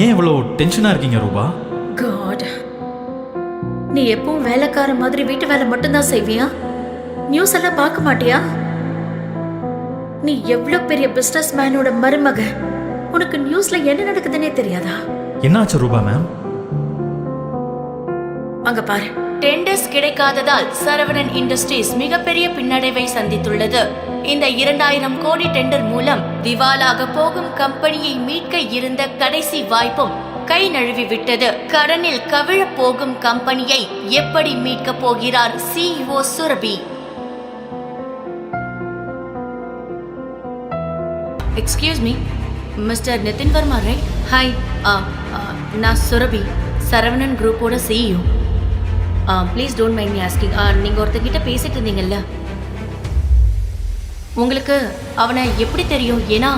ஏன் இவ்வளோ டென்ஷனா இருக்கீங்க ரூபா? காட், நீ எப்பவும் வேலைக்கார மாதிரி வீட்டு வேலை மட்டும்தான் செய்வியா? நியூஸ் எல்லாம் பார்க்க மாட்டியா? நீ எவ்வளவு பெரிய பிசினஸ் மேனோட மருமக, உனக்கு நியூஸ்ல என்ன நடக்குதுன்னே தெரியாதா? என்னாச்சு ரூபா மேம்? அங்க பாரு. டெண்டர்ஸ் கிடைக்காததால் சரவணன் இண்டஸ்ட்ரீஸ் மிகப்பெரிய பின்னடைவை சந்தித்துள்ளது. இந்த 2000 கோடி டெண்டர் மூலம் திவாலாக போகும் கம்பெனியை மீட்க இருந்த கடைசி வாய்ப்பும் கை நழுவி விட்டது. கடனில் கவிழ போகும் கம்பெனியை எப்படி மீட்க போகிறார் CEO Surabhi? Excuse me, mister Nitin Varma right? Hi, நான் சுரபி, சரவணன் குரூப்போட CEO. Please don't mind me asking. நீங்கள் ஒருத்தர்கிட்ட பேசிட்டு இருந்தீங்கல்ல, உங்களுக்கு அவனை எப்படி தெரியும்? ஏன்னா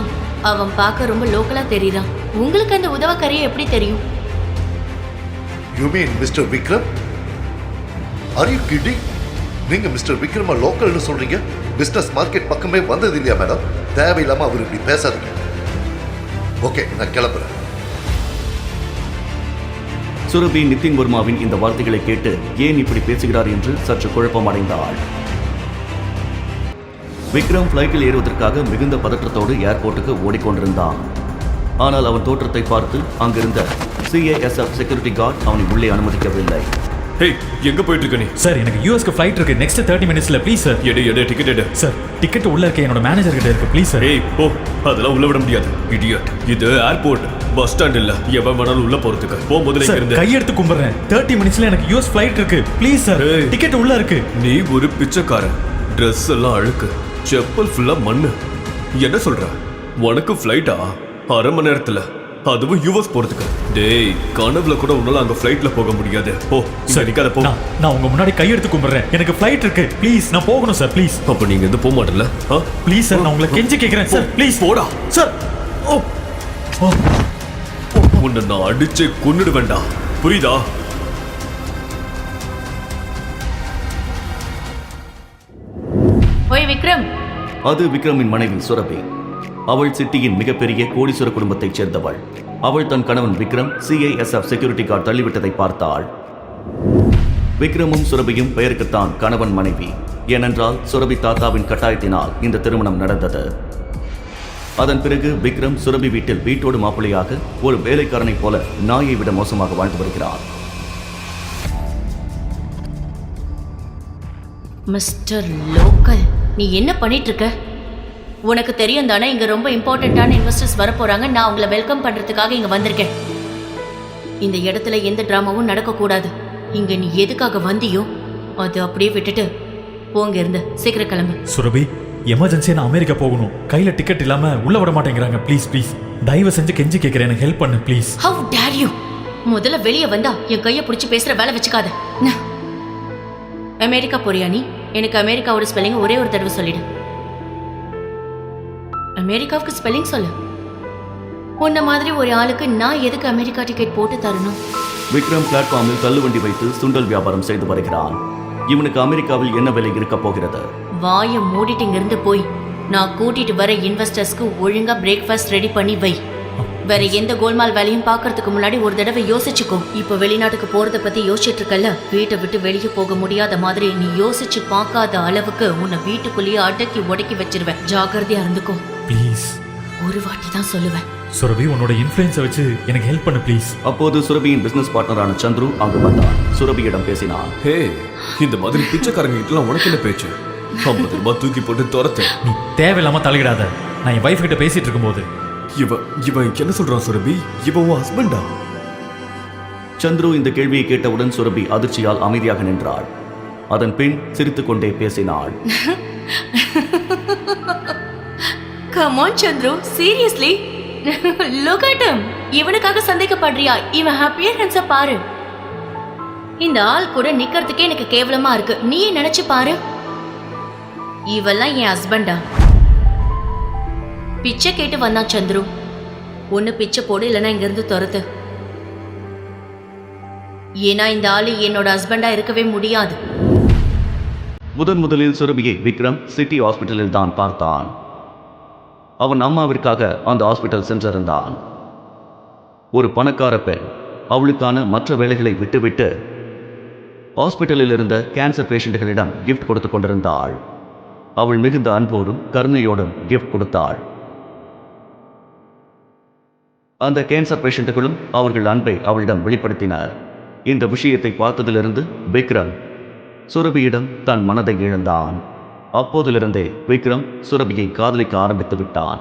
அவன் பார்க்க ரொம்ப லோக்கலாக தெரியுறான். உங்களுக்கு அந்த உதவக்கரையை எப்படி தெரியும்? You mean Mr. Vikram? Are you kidding? நீங்க மிஸ்டர் விக்ரம லோக்கல்னு சொல்றீங்க? பிசினஸ் மார்க்கெட் பக்கமே வந்தது இல்லையா மேடம்? தேவையில்லாம அவர் இப்படி பேசாதீங்க. ஓகே, நான் கிளம்புறேன். சுரபி நிதின் வர்மாவின் இந்த வார்த்தைகளை கேட்டு ஏன் இப்படி பேசுகிறார் என்று சற்று குழப்பமடைந்தாள். விக்ரம் பிளைட்டில் ஏறுவதற்காக மிகுந்த பதற்றத்தோடு ஏர்போர்ட்டுக்கு ஓடிக்கொண்டிருந்தான். ஆனால் அவன் தோற்றத்தை பார்த்து அங்கிருந்த CASF செக்யூரிட்டி கார்டு அவனை உள்ளே அனுமதிக்கவில்லை. ஹே, எங்க போயிட்டு இருக்க நீ? சார், எனக்கு யூஎஸ்க்கு ஃப்ளைட் இருக்கு நெக்ஸ்ட் 30 மினிட்ஸ்ல. Please sir. எடு டிக்கெட் எடு. சார், டிக்கெட் உள்ள இருக்க என்னோட மேனேஜர் கிட்ட இருக்கு. Please sir. ஏய் போ, அதெல்லாம் உள்ள விட முடியாது இடியட். இது ஏர்போர்ட், பஸ் ஸ்டாண்ட் இல்ல. எவன் வேணாலும் உள்ள போறதுக்கு. போ முதல்ல இங்க இருந்து. கையெடுத்து கும்பிடுறேன். 30 மினிட்ஸ்ல எனக்கு யூஎஸ் ஃப்ளைட் இருக்கு. ப்ளீஸ் சார், டிக்கெட் உள்ள இருக்கு. நீ ஒரு பிச்சைக்காரன். ட்ரெஸ் எல்லாம் அழுக்கு, செப்பல் ஃபுல்லா மண்ணு. என்ன சொல்ற? உனக்கு ஃப்ளைட்டா? அரை மணி நேரத்துல, அதுவும் யூஎஸ் போறதுக்கு? டேய், கனவுல கூட உன்னால அங்க ஃப்ளைட்ல போக முடியாது. போ சார், நிக்காத போ. நான் உங்க முன்னாடி கையெடுத்து கும்பிடுறேன். எனக்கு ஃப்ளைட் இருக்கு. ப்ளீஸ், நான் போகணும் சார். ப்ளீஸ். அப்ப நீங்க எந்த போக மாட்டல? ப்ளீஸ் சார், நான் உங்களை கெஞ்சி கேக்குறேன் சார். ப்ளீஸ் போடா சார். ஓ ஓ, உன்னை நான் அடிச்சு கொன்னுடு வேண்டாம், புரியுதா? ஓய் விக்ரம். அது விக்ரமின் மனைவி சுரபி. அவள் சிட்டியின் மிகப்பெரிய கோடீஸ்வர குடும்பத்தைச் சேர்ந்தவள். அவள் தன் கணவன் விக்ரம் CASF செக்யூரிட்டி கார்டு தள்ளிவிட்டதை பார்த்தாள். விக்ரமும் சுரபியும் பெயருக்குத்தான் கணவன் மனைவி. ஏனென்றால் சுரபி தாத்தாவின் கட்டாயத்தினால் இந்த திருமணம் நடந்தது. அதன் பிறகு விக்ரம் சுரபி வீட்டில் வீட்டோடு மாப்பிள்ளையாக ஒரு வேலைக்காரனைப் போல நாயை விட மோசமாக வாழ்ந்து வருகிறார். மிஸ்டர் லோக்கல், நீ என்ன பண்ணிட்டு இருக்க? உனக்கு தெரியும் தானே, இங்க ரொம்ப இம்பார்ட்டன்டான இன்வெஸ்டர்ஸ் வர போறாங்க. நான் உங்களை வெல்கம் பண்றதுக்காக இங்க வந்திருக்கேன். இந்த இடத்துல எந்த டிராமாவும் நடக்கக்கூடாது. இங்க நீ எதுக்காக வந்தியோ அது அப்படியே விட்டுட்டு போங்க. இருந்து சீக்கிரம் கிளம்பு. சுரபி, எமர்ஜென்சியா நான் அமெரிக்கா போகணும். கையில டிக்கெட் இல்லாம உள்ள விட மாட்டேங்கிறாங்க. ப்ளீஸ் ப்ளீஸ், தயவு செஞ்சு கெஞ்சி கேட்கிறேன், எனக்கு ஹெல்ப் பண்ணு ப்ளீஸ். Have dare you! முதல்ல வெளியே வந்தா என் கையை பிடிச்சி பேசுற வேலை வச்சுக்காத. அமெரிக்கா போறியா நீ? எனக்கு அமெரிக்காவோட ஸ்பெல்லிங் ஒரே ஒரு தடவை சொல்லிடு. அமெரிக்காவுக்கு ஸ்பெல்லிங் சொல்லு. உன்ன மாதிரி ஒரு ஆளுக்கு நான் எதுக்கு அமெரிக்கா டிக்கெட் போட்டு தரணும்? விக்ரம் பிளாட்ஃபார்மில் தள்ளுவண்டி வைத்து சுண்டல் வியாபாரம் செய்து வருகிறான். இவனுக்கு அமெரிக்காவில் என்ன வேலை இருக்க போகிறது? வாயை மூடிட்டு இங்கிருந்து போய் நான் கூட்டிட்டு வர இன்வெஸ்டர்ஸ்க்கு ஒழுங்கா பிரேக்ஃபாஸ்ட் ரெடி பண்ணி வை. வேற எந்த கோல்மால் வேலையும் பார்க்கறதுக்கு முன்னாடி ஒரு தடவை யோசிச்சுக்கோ. இப்ப வெளிநாட்டுக்கு போறத பத்தி யோசிச்சுட்டு இருக்கல, வீட்டை விட்டு வெளியே போக முடியாத மாதிரி நீ யோசிச்சு பார்க்காத அளவுக்கு உன்னை வீட்டுக்குள்ளேயே அடக்கி உடக்கி வச்சிருவேன். ஜாக்கிரதையா இருந்துக்கோ ப்ளீஸ். ஒரு வாட்டி தான் சொல்லுவேன். சுரபி, உன்னோட இன்ஃப்ளூயன்ஸை வச்சு எனக்கு ஹெல்ப் பண்ணு ப்ளீஸ். அப்போது சுரபியின் பிசினஸ் பார்ட்னரான சந்துரு அங்கு வந்தான். சுரபியிடம் பேசினான். ஹே, இந்த மாதிரி பிச்சைக்காரங்க கிட்டலாம் உனக்கு என்ன பேச்சு? 50 ரூபாய் தூக்கி போட்டு துரத்து. நீ தேவையில்லாம தலையிடாத. நான் என் வைஃப் கிட்ட பேசிட்டு இருக்கும்போது இவன் என்ன சொல்றான் சுரபி? இவன் உன் ஹஸ்பண்டா? சந்துரு இந்த கேள்வியை கேட்டவுடன் சுரபி அதிர்ச்சியால் அமைதியாக நின்றாள். அதன் பின் சிரித்துக் கொண்டே பேசினாள். Come on Chandru, seriously? Look at him. இவனுக்காக சந்தேகப்படுறியா? இவன் அப்பியரன்ஸ பாரு. இந்த ஆள் கூட நிக்கிறதுக்கே எனக்கு கேவலமா இருக்கு. நீயே நினைச்சு பாரு. இவெல்லாம் என் ஹஸ்பண்டா? பிச்சை கேட்டு வந்தான் சந்துரு. ஒன்னு பிச்சை போடு, இல்லைன்னா இங்க இருந்து துரத்து. ஏன்னா இந்த ஆளு என்னோட ஹஸ்பண்டா இருக்கவே முடியாது. முதலில் சுரபியை விக்ரம் சிட்டி ஹாஸ்பிட்டலில் தான் பார்த்தான். அவன் அம்மாவிற்காக அந்த ஹாஸ்பிட்டல் சென்றிருந்தான். ஒரு பணக்கார பெண் அவளுக்கான மற்ற வேலைகளை விட்டுவிட்டு ஹாஸ்பிட்டலில் இருந்த கேன்சர் பேஷண்ட்டுகளிடம் கிஃப்ட் கொடுத்து கொண்டிருந்தாள். அவள் மிகுந்த அன்போடும் கருணையோடும் கிஃப்ட் கொடுத்தாள். அந்த கேன்சர் பேஷண்ட்டுகளும் அவர்கள் அன்பை அவளிடம் வெளிப்படுத்தினர். இந்த விஷயத்தை பார்த்ததிலிருந்து விக்ரம் சுரபியிடம் தன் மனதை இழந்தான். அப்போதிலிருந்தே விக்ரம் சுரபியை காதலிக்க ஆரம்பித்து விட்டான்.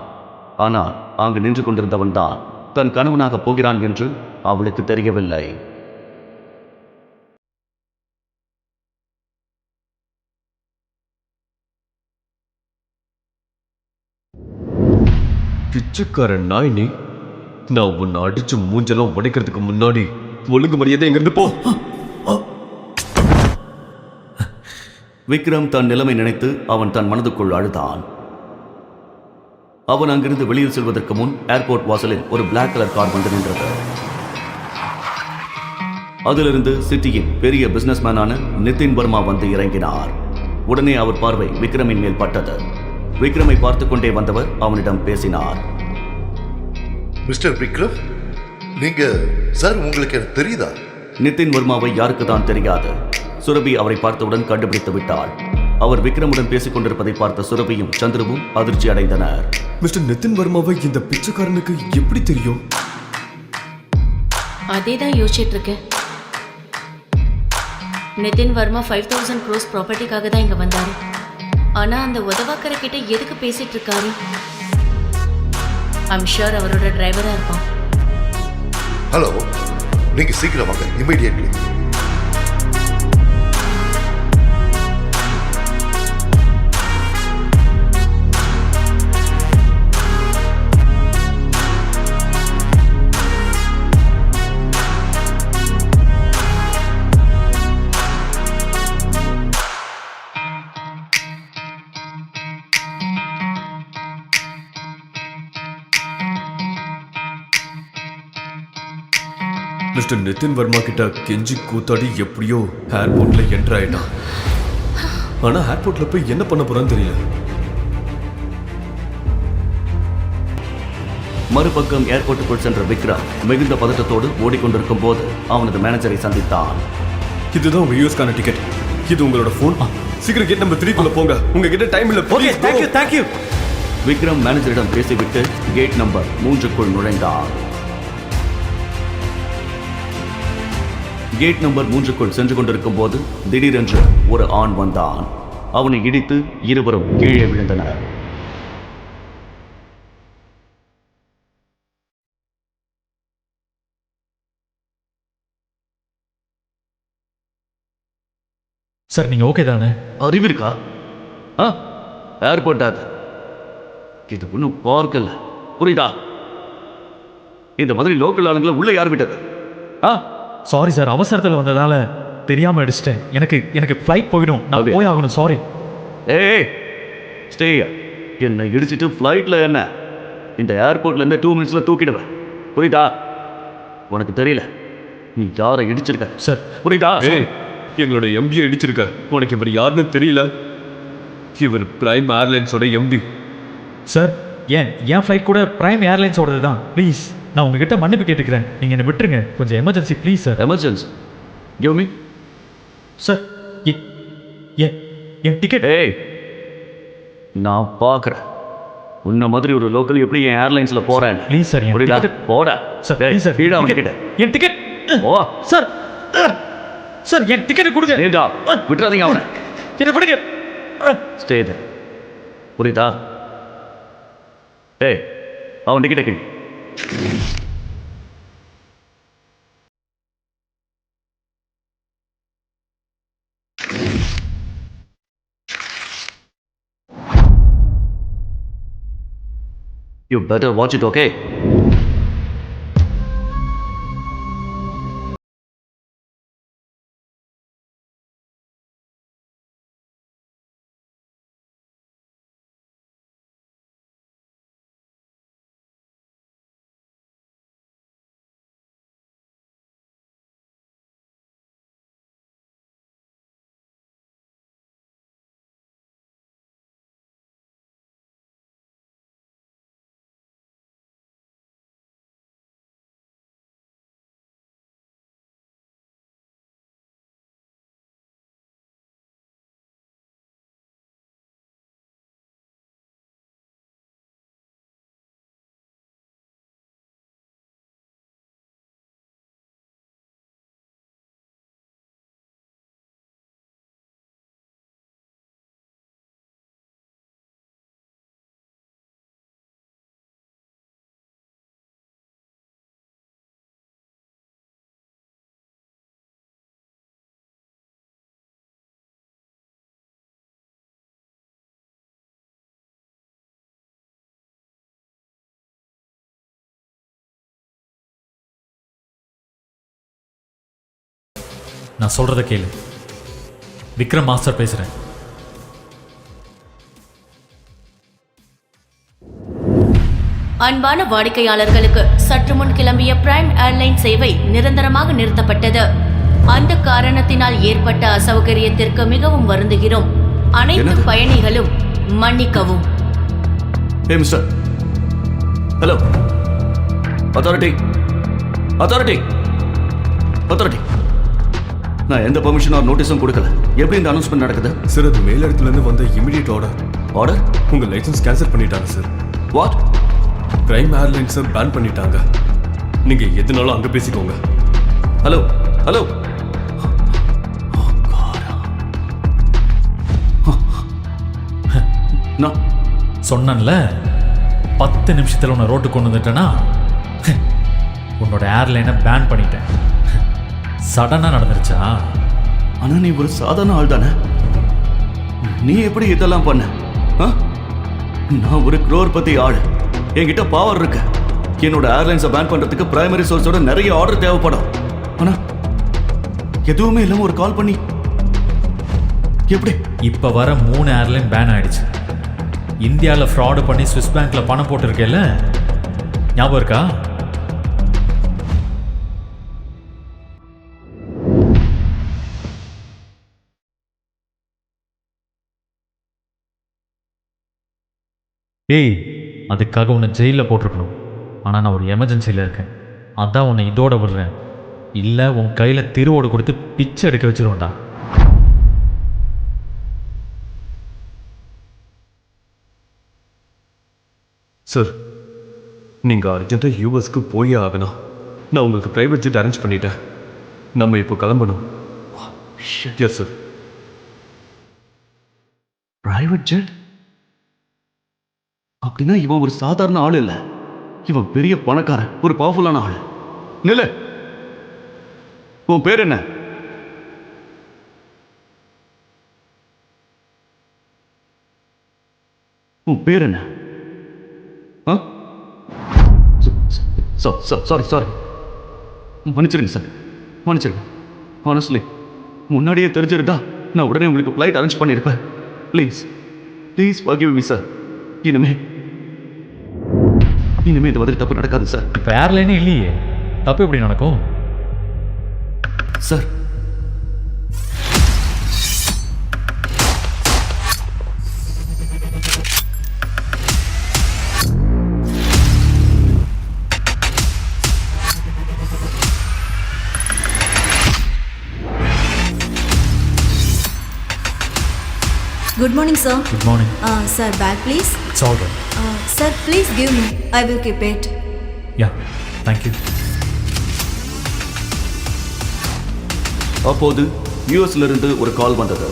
ஆனால் அங்கு நின்று கொண்டிருந்தவன் தான் தன் கணவனாக போகிறான் என்று அவளுக்கு தெரியவில்லை. பிச்சைக்காரன் நாய் நீ. நான் உன்னை அடிச்சு மூஞ்செல்லாம் உடைக்கிறதுக்கு முன்னாடி ஒழுங்கு மரியாதை எங்கிருந்து போ. விக்ரம் தன் நிலைமை நினைத்து அவன் தன் மனதுக்குள் அழுதான். அவன் அங்கிருந்து வெளியில் செல்வதற்கு முன் ஏர்போர்ட் வாசலில் ஒரு பிளாக் கலர் கார் வந்து நின்றது. அதிலிருந்து சிட்டியின் பெரிய பிசினஸ்மேனான நிதின் வர்மா வந்து இறங்கினார். உடனே அவர் பார்வை விக்ரமின் மேல் பட்டது. விக்ரமை பார்த்து கொண்டே வந்தவர் அவனிடம் பேசினார். மிஸ்டர் விக்ரம், நீங்க சார் உங்களுக்கு எனக்கு தெரியுதா? நிதின் வர்மாவை யாருக்கு தான் தெரியாது. சுரபி அவரை பார்த்தவுடன் கண்டுபிடித்து விட்டாள். அவர் விக்ரமுடன் பேசிக் கொண்டிருப்பதை பார்த்த சுரபியும் சந்திரவும் அதிர்ச்சி அடைந்தனர். மிஸ்டர் நிதின் வர்மாவை இந்த பிச்சைக்காரனுக்கு எப்படி தெரியும்? அதே தான் யோசிச்சுட்டு இருக்கேன். நிதின் வர்மா 5000 crores ப்ராப்பர்ட்டிக்காக தான் இங்க வந்தாரு. ஆனா அந்த உதவாக்கர கிட்ட எதுக்கு பேசிட்டு இருக்காரு? ஐம் ஷூர் அவரோட டிரைவரா இருப்பான். ஹலோ, நீங்க சீக்கிரம் வாங்க, இமிடியேட்லி. மிஸ்டர் நிதின் வர்மா கிட்ட கெஞ்சி கூத்தாடி எப்படியோ ஏர்போர்ட்ல என்டர் ஆயிட்டான். ஆனா ஏர்போர்ட்ல போய் என்ன பண்ண போறான்னு தெரியல. மறுபக்கம் ஏர்போர்ட்டுக்குள் சென்ற விக்ரம் மிகுந்த பதட்டத்தோடு ஓடிக்கொண்டிருக்கும் போது அவனது மேனேஜரை சந்தித்தான். இதுதான் உங்க யூஎஸ்கான டிக்கெட். இது உங்களோட போன். சீக்கிரம் கேட் நம்பர் 3 குள்ள போங்க. உங்ககிட்ட டைம் இல்ல. Okay, thank you. விக்ரம் மேனேஜரிடம் பேசிவிட்டு கேட் நம்பர் 3க்குள் நுழைந்தார். கேட் நம்பர் 3க்குள் சென்று கொண்டிருக்கும் போது திடீரென்று ஒரு ஆண் வந்தான். அவனை இடித்து இருவரும் கீழே விழுந்தனர். சார் நீங்க ஓகே தானே? அறிவிருக்கா? ஏர்போர்ட் அது. இது ஒன்றும் பார்க்கல, புரியுதா? இந்த மாதிரி லோக்கல் ஆளுங்களை உள்ள யார் விட்டது? சாரி சார், அவசரத்தில் வந்ததால தெரியாம அடிச்சிட்டேன். எனக்கு ஃப்ளைட் போயிடும், நான் போய் ஆகணும். சாரி. ஏய் ஸ்டே. என்னை இடிச்சிட்டு ஃப்ளைட்டில் என்ன இந்த ஏர்போர்ட்லேருந்து 2 minutesல தூக்கிடுவேன், புரியுதா? உனக்கு தெரியல நீ யாரை இடிச்சிருக்க சார். புரியுதா? ஏய், எங்களோட எம்பி அடிச்சிருக்க. உனக்கு இவர் யாருன்னு தெரியல. இவர் பிரைம் ஏர்லைன்ஸோட எம்பி. சார் என் ஃப்ளைட் கூட பிரைம் ஏர்லைன்ஸோடது தான். ப்ளீஸ், நான் உங்ககிட்ட மன்னிப்பு கேட்டுக்கிறேன். நீங்கள் என்னை விட்டுருங்க, கொஞ்சம் emergency please sir. Emergency? Give me. Sir N ticket. ஏய், நான் பார்க்குறேன் உன்ன மாதிரி ஒரு லோக்கல் எப்படி என் ஏர்லைன்ஸில் போகிறேன். ப்ளீஸ் சார், என் புரியுதா? டிக்கெட். போட சார் ப்ளீஸ் சார், கீழே அவன்கிட்ட என் டிக்கெட். ஓ சார் சார், என் டிக்கெட்டை கொடுங்க. நீண்டா விட்டுறாதீங்க அவனை. என்னை விடுங்க. Stay there. புரியுதா? ஏய், அவன் டிக்கெட்டை கீழ். You better watch it, okay? நான் சொல்கிறத கேளு. விக்ரம் மாஸ்டர் பேசுகிறேன். அன்பான வாடிக்கையாளர்களுக்கு சற்று முன் கிளம்பிய பிரைம் ஏர்லைன் சேவை நிரந்தரமாக நிறுத்தப்பட்டது. அந்த காரணத்தினால் ஏற்பட்ட அசௌகரியத்திற்கு மிகவும் வருந்துகிறோம். அனைத்து பயணிகளும் மன்னிக்கவும். ஹே mister, hello, authority authority authority, நான் எந்த பெர்மிஷன் ஆர் நோட்டீஸும் கொடுக்கல. எப்படி இந்த அனௌன்ஸ்மெண்ட் நடக்குது? சார், அது மேலிடத்துலேருந்து வந்த இமிடியேட் ஆர்டர். ஆர்டர்? உங்கள் லைசன்ஸ் கேன்சல் பண்ணிட்டாங்க சார். வாட்? பிரைம் ஏர்லைன்ஸை பேன் பண்ணிட்டாங்க. நீங்கள் எதுனாலும் அங்கே பேசிக்கோங்க. ஹலோ ஹலோ, நான் சொன்னேன்ல, 10 நிமிஷத்தில் உன்னை ரோட்டுக்கு கொண்டு வந்துட்டேன்னா உன்னோட ஏர்லைனை பேன் பண்ணிட்டேன். சடனாக நடந்துருச்சா? ஆனால் நீ ஒரு சாதாரண ஆள் தானே. நீ எப்படி இதெல்லாம் பண்ண? நான் ஒரு crore ஆள். என்கிட்ட பவர் இருக்கு. என்னோட ஏர்லைன்ஸை பேன் பண்றதுக்கு பிரைமரி சோர்ஸோட நிறைய ஆர்டர் தேவைப்படும். ஆனா எதுவுமே இல்லாம ஒரு கால் பண்ணி எப்படி? இப்போ வர 3 ஏர்லைன் பேன் ஆயிடுச்சு. இந்தியாவில் ஃப்ராடு பண்ணி ஸ்விஸ் பேங்க்ல பணம் போட்டிருக்கேல்ல, ஞாபகம் இருக்கா? ஏய், அதுக்காக உன்னை ஜெயிலில் போட்டிருக்கணும். ஆனால் நான் ஒரு எமர்ஜென்சியில் இருக்கேன். அதான் உன்னை இதோட விடுறேன். இல்லை உன் கையில் திருவோடு கொடுத்து பிச்சை எடுக்க வச்சிருவோண்டா. சார், நீங்கள் அர்ஜென்ட்டாக யூஎஸ்க்கு போயே ஆகணும். நான் உங்களுக்கு ப்ரைவேட் ஜெட் அரேஞ்ச் பண்ணிட்டேன். நம்ம இப்போ கிளம்பணும். Yes sir. Private jet? அப்படின்னா இவன் ஒரு சாதாரண ஆள் இல்லை. இவன் பெரிய பணக்காரன், ஒரு பவர்ஃபுல்லான ஆள். நில்லு, உன் பேர் என்ன? உன் பேர் என்ன? சாரி, மன்னிச்சிருங்க சார், மன்னிச்சிருங்க. ஹானஸ்ட்லி முன்னாடியே தெரிஞ்சிருந்தா நான் உடனே உங்களுக்கு ஃப்ளைட் அரேஞ்ச் பண்ணியிருப்பேன். Please please forgive me sir. இனிமே இந்த மாதிரி தப்பு நடக்காது சார். இப்போ ஏர்லைனே இல்லையே, தப்பு எப்படி நடக்கும் sir? Good morning, sir. Good morning. Sir, bag please. It's all right. Sir, please give me. I will keep it. Yeah, thank you. அப்போது யூஎஸ்ல இருந்து ஒரு கால் வந்தது.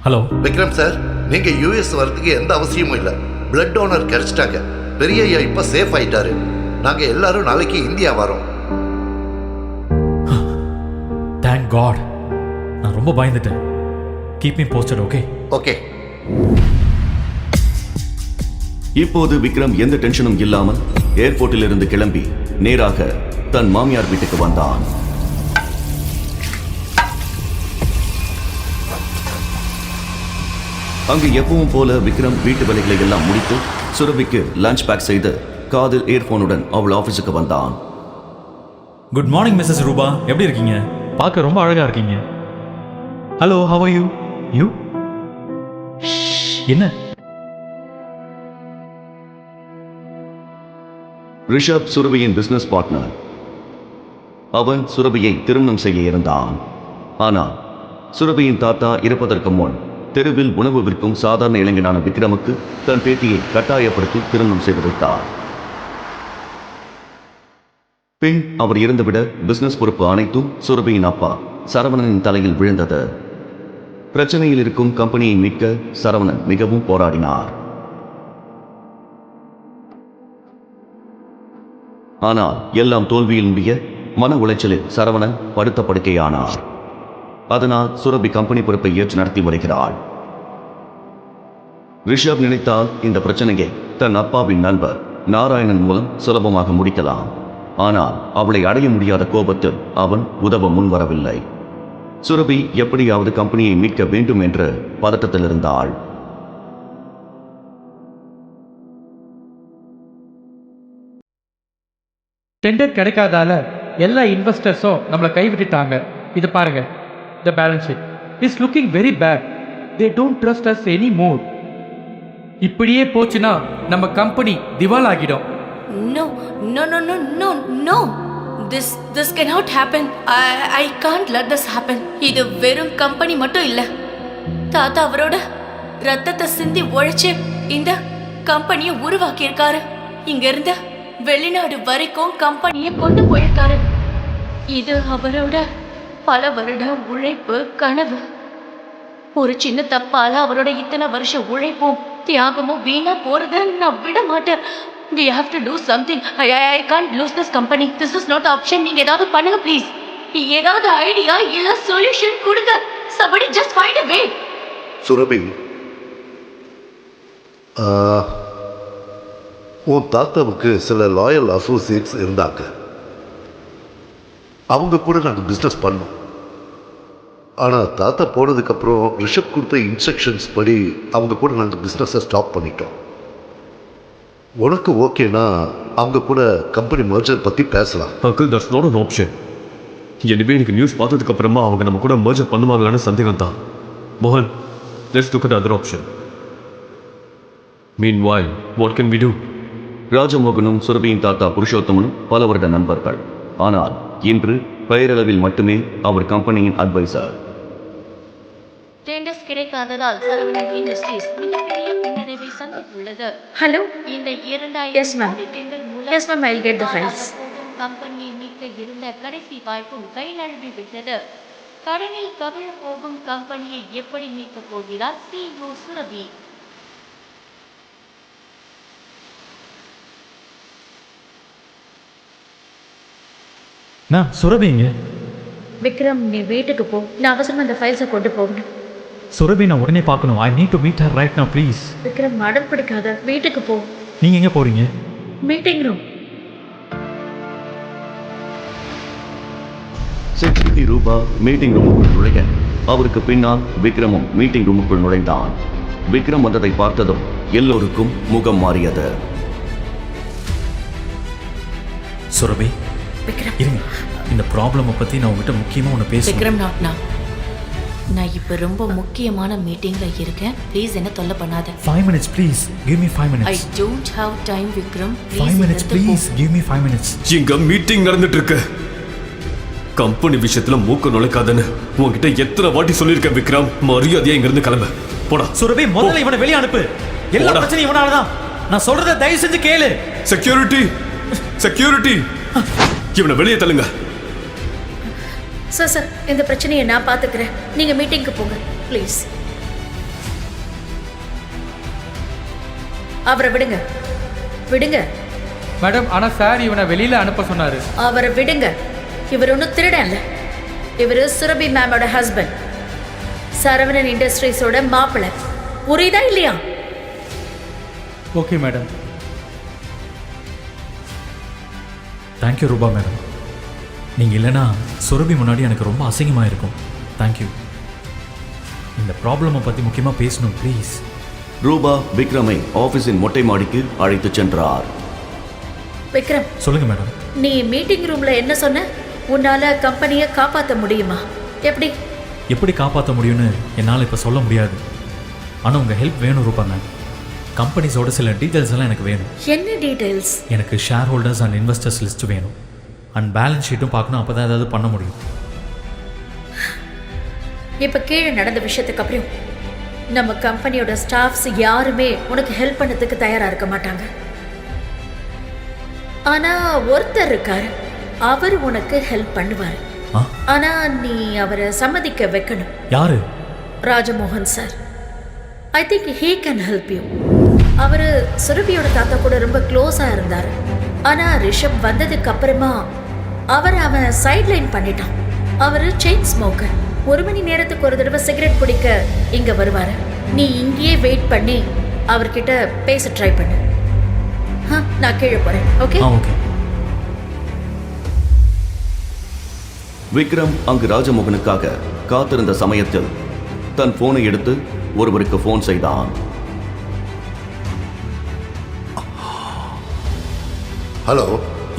ஹலோ விக்ரம் சார், நீங்க யூஎஸ் வரதுக்கு எந்த அவசியமும் இல்லை. பிளட் டோனர் கிடைச்சிட்டாங்க. பெரிய ஐயா இப்ப சேஃப் ஆயிட்டாரு. நாங்க எல்லாரும் நாளைக்கு இந்தியா வரோம். Thank God. நான் ரொம்ப பயந்துட்டேன். Keep me posted. Okay okay. இப்போது விக்ரம் எந்த டென்ஷனும் இல்லாமல் ஏர்போர்ட்டில் இருந்து கிளம்பி நேராக தன் மாமியார் வீட்டுக்கு வந்தான். அங்கு எப்பவும் போல விக்ரம் வீட்டு வேலைகளை எல்லாம் முடித்து சுரபிக்கு லஞ்ச் பேக் செய்து காதில் இயர்போனுடன் அவள் ஆபீஸுக்கு வந்தான். குட் மார்னிங் மிஸ்ஸஸ் ரூபா, எப்படி இருக்கீங்க? பார்க்க ரொம்ப அழகா இருக்கீங்க. Hello, how are you? You என்ன? ரிஷப் சுரபியின் பிசினஸ் பார்ட்னர். அவன் சுரபியை திருமணம் செய்ய இருந்தான். ஆனால் சுரபியின் தாத்தா இறப்பதற்கு முன் தெருவில் உணவு விற்கும் சாதாரண இளைஞனான விக்ரமுக்கு தன் பேத்தியை கட்டாயப்படுத்தி திருமணம் செய்து வைத்தார். பின் அவர் இறந்துவிட பிசினஸ் பொறுப்பு அனைத்தும் சுரபியின் அப்பா சரவணனின் தலையில் விழுந்தது. பிரச்சனையில் இருக்கும் கம்பெனியை மீட்க சரவணன் மிகவும் போராடினார். ஆனால் எல்லாம் தோல்வியில் முடிய மன உளைச்சலில் சரவணன் படுத்த படுக்கையானார். அதனால் சுரபி கம்பெனி பொறுப்பை ஏற்று நடத்தி வருகிறாள். ரிஷப் நினைத்தால் இந்த பிரச்சனையை தன் அப்பாவின் நண்பர் நாராயணன் மூலம் சுலபமாக முடிக்கலாம். ஆனால் அவளை அடைய முடியாத கோபத்தில் அவன் உதவ முன்வரவில்லை. சுரபி எப்படியாவது கம்பெனியை மீட்க வேண்டும் என்ற பதட்டத்தில் இருந்தாள். டெண்டர் கிடைக்காதால எல்லா இன்வெஸ்டர்ஸும் நம்மளை கைவிட்டுட்டாங்க. இது பாருங்க, the balance sheet is looking very bad. They don't trust us any more. இப்படியே போச்சுன்னா நம்ம கம்பெனி திவால் ஆகிடும். No, no, no, no, no, no. This cannot happen. I can't let this happen. இது வெறும் கம்பெனி மட்டும் இல்ல. தாத்தா அவரோட ரத்தத்தை சிந்தி உழைச்சு இந்த கம்பெனியை உருவாக்கி இருக்காரு. இங்க இருந்து வெளிநாடு வரைக்கும் கம்பெனியை கொண்டு போயிருக்காரு. இது அவரோட பல வருட உழைப்பு கனவு. ஒரு சின்ன தப்பால அவரோட இத்தனை வருஷம் உழைப்பும் தியாகமும் வீணா போறத நான் விட மாட்டேன். We have to do something. I can't lose this company. This is not the option. நீங்க ஏதாவது பண்ணுங்க ப்ளீஸ். ஏதாவது ஐடியா இல்ல சொல்யூஷன் கொடுங்க. Somebody just find a way. Surabhi, உன் தாத்தாவுக்கு சில லாயல் அசோசியேட்ஸ் இருந்தாங்க. அவங்க கூட நாங்கள் பிஸ்னஸ் பண்ணோம். ஆனால் தாத்தா போனதுக்கப்புறம் ரிஷப் கொடுத்த இன்ஸ்ட்ரக்ஷன்ஸ் படி அவங்க கூட நாங்கள் பிஸ்னஸை ஸ்டாப் பண்ணிட்டோம். உனக்கு ஓகேனா அவங்க கூட கம்பெனி மர்ஜர் பற்றி பேசலாம். Uncle, that's not an option. எனவே எனக்கு நியூஸ் பார்த்ததுக்கு அப்புறமா அவங்க நம்ம கூட மர்ஜர் பண்ணுவாங்களான்னு சந்தேகம் தான். மோகன், let's look at other option. Meanwhile, what can we do? ராஜமோகனும் சுரபியின் தாத்தா புருஷோத்தமனும் பல வருட நண்பர்கள். ஆனால் இன்று பெயரளவில் மட்டுமே அவர் கம்பெனியின் அட்வைசர். டெண்டர்ஸ் கிடைக்காததால் சரவணன் இண்டஸ்ட்ரீஸ் மிகப்பெரிய பின்னடைவை சந்தித்துள்ளது. ஹலோ. இந்த 2000 Yes, ma'am. டெண்டர் மூலம் Yes, ma'am, I'll get the files. கம்பெனியை மீட்க இருந்த கடைசி வாய்ப்பும் கை நழுவி விட்டது. கடனில் கவிழ போகும் கம்பெனியை எப்படி மீட்கப் போகிறார் CEO சுரபி? நான் சுரபிங்க. விக்ரம், நீ வீட்டுக்கு போ. நான் அவசரமா இந்த ஃபைல்ஸை கொண்டு போகணும். சுரபி நான் உடனே பார்க்கணும். I need to meet her right now please. Vikram, அடம் பிடிக்காத, வீட்டுக்கு போ. நீங்கள் எங்கே போகிறீங்க? Meeting room. செக்யூரிட்டி ரூபா மீட்டிங் ரூமுக்குள் நுழைய அவருக்கு பின்னால் விக்ரமும் மீட்டிங் ரூமுக்குள் நுழைந்தான். விக்ரம் வந்ததை பார்த்ததும் எல்லோருக்கும் முகம் மாறியது. சுரபி, விக்ரம், இருங்க. இந்த ப்ராப்ளமை பற்றி நான் உங்ககிட்ட முக்கியமாக ஒன்று பேசுகிறேன். விக்ரம், நான் இப்போ ரொம்ப முக்கியமான மீட்டிங்ல இருக்கேன். ப்ளீஸ் என்ன தொல்லை பண்ணாத. 5 minutes please. Give me 5 minutes. I don't have time Vikram. 5 minutes please. Give me 5 minutes. இங்க மீட்டிங் நடந்துட்டு இருக்கு. கம்பெனி விஷயத்துல மூக்க நுழைக்காதன்னு உன்கிட்ட எத்தனை வாட்டி சொல்லியிருக்கேன் விக்ரம். மரியாதையா இங்க இருந்து கிளம்ப. போடா. சுரபி, முதல்ல இவனை வெளியே அனுப்பு. எல்லா பிரச்சனையும் இவனால தான். நான் சொல்றத தயவு செஞ்சு கேளு. செக்யூரிட்டி, செக்யூரிட்டி, இவனை வெளியே தள்ளுங்க. சார், இந்த பிரச்சனையை நான் பார்த்துக்கிறேன். நீங்கள் மீட்டிங்க்கு போங்க ப்ளீஸ். அவரை விடுங்க, விடுங்க. மேடம், ஆனால் சார் இவனை வெளியில் அனுப்ப சொன்னார். அவரை விடுங்க. இவர் ஒன்றும் திருடன்ல. இவர் சுரபி மேமோட ஹஸ்பண்ட், சரவணன் இண்டஸ்ட்ரீஸோட மாப்பிள்ளை. புரியுதா இல்லையா? Okay madam. தேங்க்யூ ரூபா மேடம். நீங்கள் இல்லைன்னா சுரபி முன்னாடி எனக்கு ரொம்ப அசிங்கமாக இருக்கும். தேங்க்யூ. இந்த ப்ராப்ளமை பற்றி முக்கியமாக பேசணும் ப்ளீஸ். ரூபா விக்ரமை ஆஃபீஸின் மொட்டை மாடிக்கு அழைத்து சென்றார். விக்ரம், சொல்லுங்க மேடம். நீ மீட்டிங் ரூம்ல என்ன சொன்ன? உன்னால கம்பெனியை காப்பாற்ற முடியுமா? எப்படி காப்பாற்ற முடியும்னு என்னால் இப்போ சொல்ல முடியாது. ஆனால் உங்கள் ஹெல்ப் வேணும் ரூபா மேம். கம்பெனிஸோட சில டீட்டெயில்ஸ் எல்லாம் எனக்கு வேணும். என்ன டீட்டெயில்ஸ்? எனக்கு share holders and investors list வேணும். அண்ட் பேலன்ஸ் ஷீட்டும் பார்க்கணும். அப்போ தான் ஏதாவது பண்ண முடியும். இப்போ கீழே நடந்த விஷயத்துக்கு அப்புறம் நம்ம கம்பெனியோட ஸ்டாஃப்ஸ் யாருமே உனக்கு ஹெல்ப் பண்ணதுக்கு தயாராக இருக்க மாட்டாங்க. ஆனால் ஒருத்தர் இருக்காரு, அவர் உனக்கு ஹெல்ப் பண்ணுவார். ஆனால் நீ அவரை சம்மதிக்க வைக்கணும். யாரு? Rajamohan sir. I think he can help you. அவர் சுரபியோட தாத்தா கூட ரொம்ப க்ளோஸாக இருந்தார். ஆனால் ரிஷப் வந்ததுக்கு அப்புறமா அவன் சைட்லைன் பண்ணிட்டான். அவர் செயின் ஸ்மோக்கர். 1 மணி நேரத்துக்கு ஒரு தடவை சிகரெட் பிடிக்க இங்கே வருவார். நீ இங்கேயே வெயிட் பண்ணி அவர்கிட்ட பேச ட்ரை பண்ணு. நான் கீழே போறேன். ஓகே? ஓகே. விக்ரம் அங்கு ராஜமோகனுக்காக காத்திருந்த சமயத்தில் தன் போனை எடுத்து ஒருவருக்கு போன் செய்தான். ஹலோ,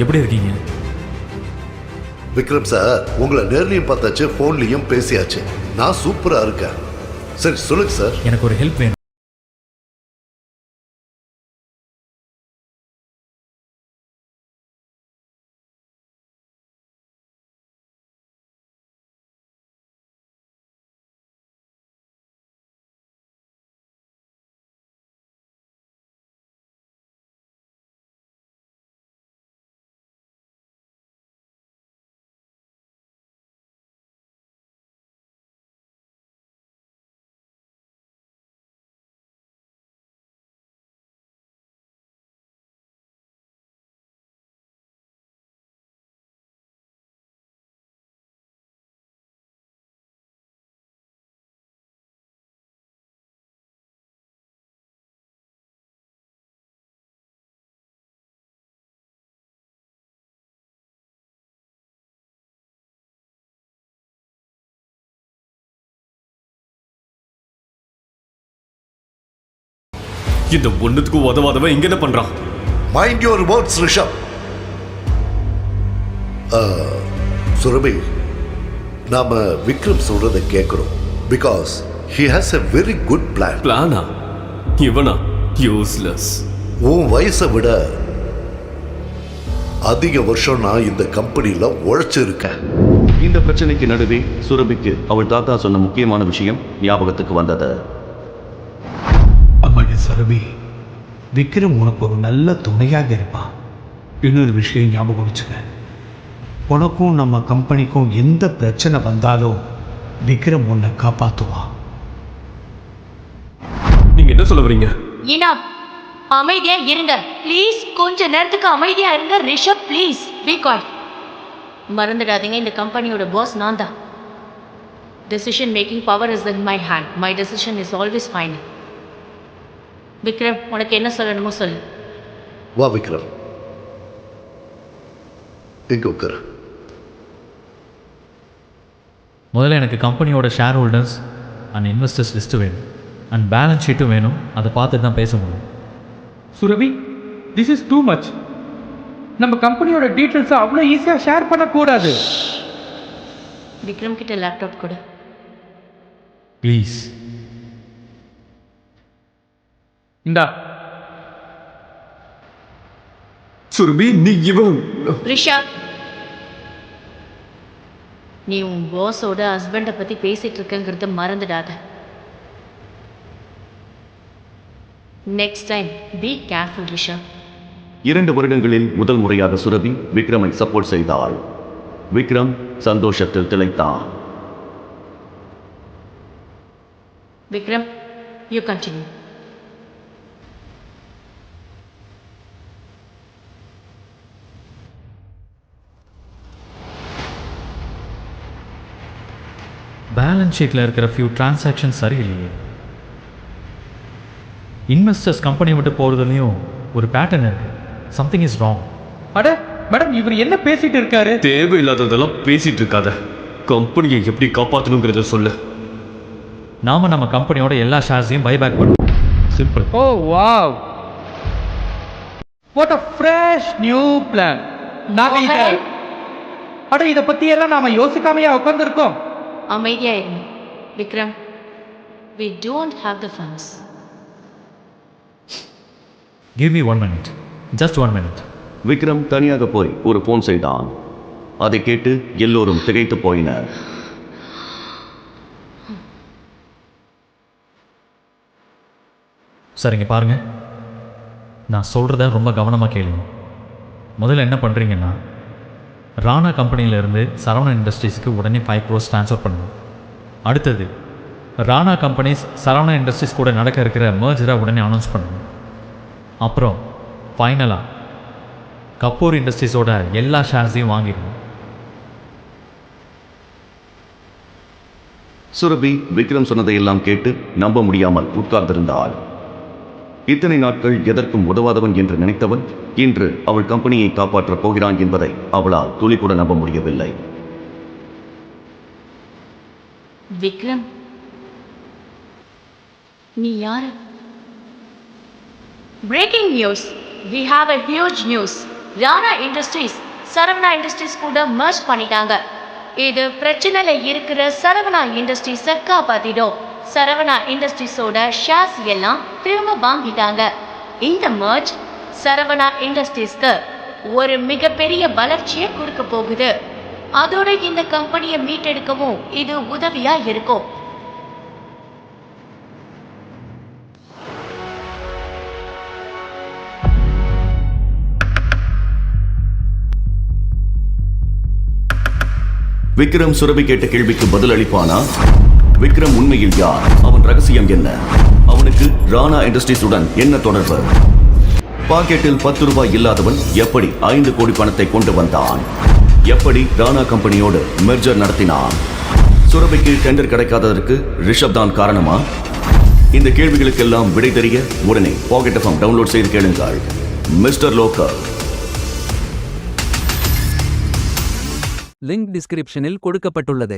எப்படி இருக்கீங்க? விக்ரம் சார், உங்களை நேர்லையும் பார்த்தாச்சு, ஃபோன்லையும் பேசியாச்சு. நான் சூப்பராக இருக்கேன். சரி சொல்லுங்க சார். எனக்கு ஒரு ஹெல்ப் வேணும். இந்த ஒண்ணுத்துக்கு உதவாதவன் இங்க என்ன பண்றான்? Mind your words Rishabh. Surabhi, நாம விக்ரம் சொல்றதை கேட்கிறோம். Because he has a very good plan. பிளானா? இவனா? யூஸ்லெஸ். உன் வயசை விட அதிக வருஷம் நான் இந்த கம்பெனியில் உழைச்சிருக்கேன். இந்த பிரச்சனைக்கு நடுவே சுரபிக்கு அவள் தாத்தா சொன்ன முக்கியமான விஷயம் ஞாபகத்துக்கு வந்தது. அம்மாடி சுரபி, விக்ரம் உனக்கு ஒரு நல்ல துணையாக இருப்பான். இன்னொரு விஷயம் ஞாபகம் வச்சுக்க, உனக்கும் நம்ம கம்பெனிக்கும் எந்த பிரச்சனை வந்தாலும் விக்ரம் உன்னை காப்பாற்றுவான். நீங்க என்ன சொல்ல வரீங்க? ஈனா, அமைதியா இருங்க ப்ளீஸ். கொஞ்ச நேரத்துக்கு அமைதியா இருங்க. Rishabh please be quiet. மறந்துடாதீங்க, இந்த கம்பெனியோட பாஸ் நான் தான். Decision making power is in my hand. My decision is always final. Vikram, உனக்கு என்ன சொல்லணுமோ சொல்லு. வா விக்ரம், இங்க உட்காரு. முதல்ல எனக்கு கம்பெனியோட share holders and investors list வேணும், அண்ட் பேலன்ஸ் ஷீட்டும் வேணும். அதை பார்த்துட்டு தான் பேச முடியும். Surabhi, this is too much. நம்ம கம்பெனியோட டீட்டெயில்ஸை அவ்வளோ ஈஸியாக ஷேர் பண்ணக்கூடாது. விக்ரம் கிட்ட லேப்டாப் கொடு. ப்ளீஸ். இந்தா. சுரபி, நீ இவன் ரிஷப், நீ உன் பாஸோட ஹஸ்பண்டை பற்றி பேசிகிட்டு இருக்கங்கிறத மறந்துடாத. Next time be careful Rishabh. 2 வருடங்களில் முதல் முறையாக சுரபி விக்ரமை சப்போர்ட் செய்தாள். விக்ரம் சந்தோஷத்தில் திளைத்தான். Vikram, you continue. பேலன்ஸ் ஷீட்டில் இருக்கிற ஃபியூ டிரான்சாக்ஷன் சரியில்லையே. இன்வெஸ்டர்ஸ் கம்பெனி விட்டு போகிறதுலையும் ஒரு பேட்டர்ன் இருக்குது. Something is wrong. அட மேடம், இவர் என்ன பேசிட்டு இருக்காரு? தேவையில்லாததெல்லாம் பேசிட்டு இருக்காத. கம்பெனியை எப்படி காப்பாற்றணுங்கிறத சொல்லு. நாம் நம்ம கம்பெனியோட எல்லா ஷேர்ஸையும் பைபேக் பண்ணுவோம். Simple. O wow, what a fresh new plan. இதை பற்றியெல்லாம் நாம் யோசிக்காமையா உட்காந்துருக்கோம். அமைதியா இருங்க. Vikram, we don't have the funds. Give me 1 minute. Just 1 minute. Vikram தனியாக போய் ஒரு போன் செய்தான். அதை கேட்டு எல்லோரும் திகைத்து போயினர். சரிங்க, பாருங்க, நான் சொல்கிறத ரொம்ப கவனமாக கேளுங்க. முதல்ல என்ன பண்ணுறீங்கன்னா, ராணா கம்பெனியிலேருந்து சரவணா இண்டஸ்ட்ரீஸ்க்கு உடனே 5 crores ட்ரான்ஸ்ஃபர் பண்ணணும். அடுத்தது, ராணா கம்பெனிஸ் சரவணா இண்டஸ்ட்ரீஸ் கூட நடக்க இருக்கிற மர்ஜரை உடனே அனௌன்ஸ் பண்ணணும். அப்புறம் ஃபைனலாக கபூர் இண்டஸ்ட்ரீஸோட எல்லா ஷேர்ஸையும் வாங்கிடணும். சுரபி விக்ரம் சொன்னதையெல்லாம் கேட்டு நம்ப முடியாமல் உட்கார்ந்திருந்தாள். இத்தனை நாட்கள் எதற்கும் உதவாதவன் என்று நினைத்தவன் இன்று அவள் கம்பெனியை காப்பாற்றப் போகிறான் என்பதை அவளால் துளி கூட நம்ப முடியவில்லை. விக்ரம், நீ யாரு? Breaking news, we have a huge news. Rana industries Saravana industries கூட மர்ஜ் பண்ணிட்டாங்க. இது பிரச்சனையில இருக்கிற சரவணா இண்டஸ்ட்ரீஸை காப்பாத்திடும். சரவணா இண்டஸ்ட்ரீஸோட ஷேர்ஸ் எல்லாம் திரும்ப வாங்கிட்டாங்க. இந்த மர்ஜ் சரவணா இண்டஸ்ட்ரீஸ்க்கு ஒரு மிகப்பெரிய வளர்ச்சியை கொடுக்க போகுது. அதோட இந்த கம்பெனியை மீட்டெடுக்கவும் இது உதவியா இருக்கும். விக்ரம் சுரபி கேட்ட கேள்விக்கு பதில் அளிப்பானா? விக்ரம் உண்மையில் யார்? அவன் ரகசியம் என்ன? அவனுக்கு ராணா இண்டஸ்ட்ரீஸுடன் என்ன தொடர்பு? பாக்கெட்டில் 10 ரூபாய் இல்லாதவன் எப்படி 5 கோடி பணத்தை கொண்டு வந்தான்? எப்படி ராணா கம்பெனியோடு மெர்ஜர் நடத்தினான்? சுரபிக்கு டெண்டர் கிடைக்காததற்கு ரிஷப் தான் காரணமா? இந்த கேள்விகளுக்கெல்லாம் விடை தெரிய உடனே பாக்கெட் எஃப்எம் டவுன்லோட் செய்து கேளுங்கள். Mister local. லிங்க் டிஸ்கிரிப்ஷனில் கொடுக்கப்பட்டுள்ளது.